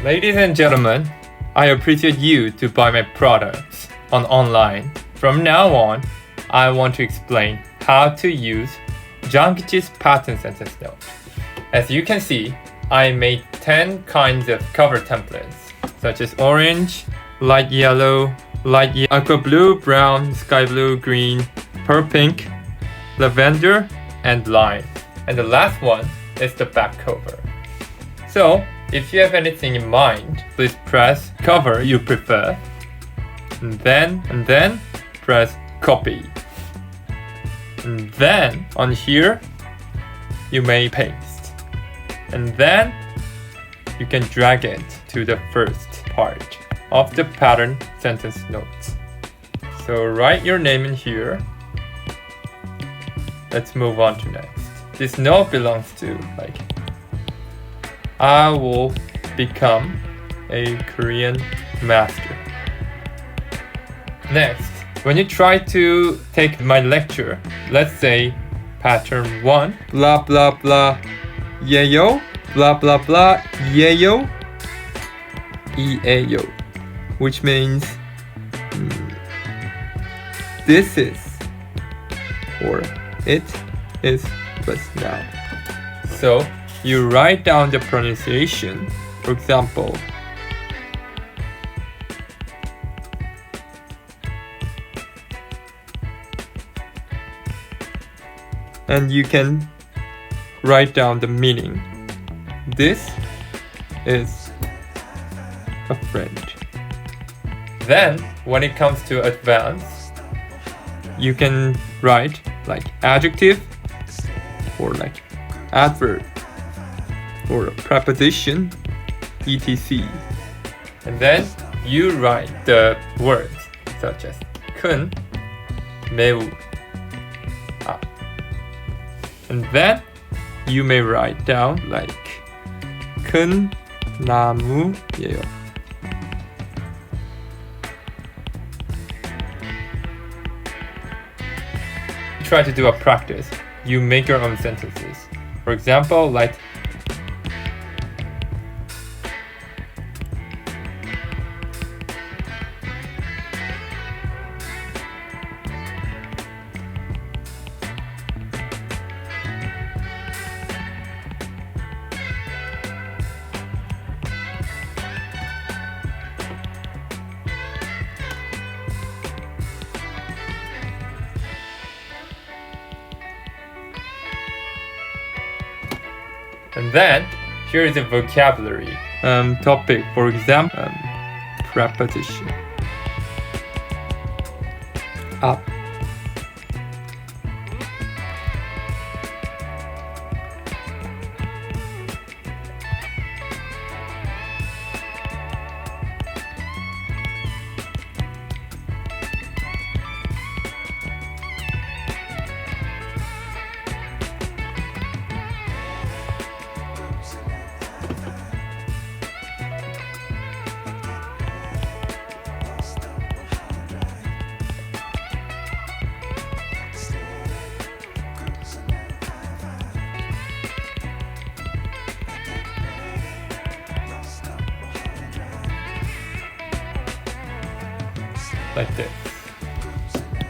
Ladies and gentlemen, I appreciate you to buy my products on online. From now on, I want to explain how to use Jangkichi's pattern sentence note. As you can see, I made 10 kinds of cover templates, such as orange, light yellow, aqua blue, brown, sky blue, green, pearl pink, lavender, and lime. And the last one is the back cover. So, if you have anything in mind, please press cover you prefer, and then press copy. And then on here, you may paste. And then you can drag it to the first part of the pattern sentence notes. So write your name in here. Let's move on to next. This note belongs to I will become a Korean master. Next, when you try to take my lecture, let's say pattern 1, blah blah blah, yeyo, blah blah blah, yeyo, eayo, which means this is, or it is just now. So you write down the pronunciation. For example, and you can write down the meaning. This is a friend. Then, when it comes to advanced, you can write adjective, or adverb, or a preposition, etc. And then you write the words such as 큰, 매우, and then you may write down 큰 나무예요. Try to do a practice. You make your own sentences. For example, and then here is a vocabulary topic. For example, preposition. Up. Like this.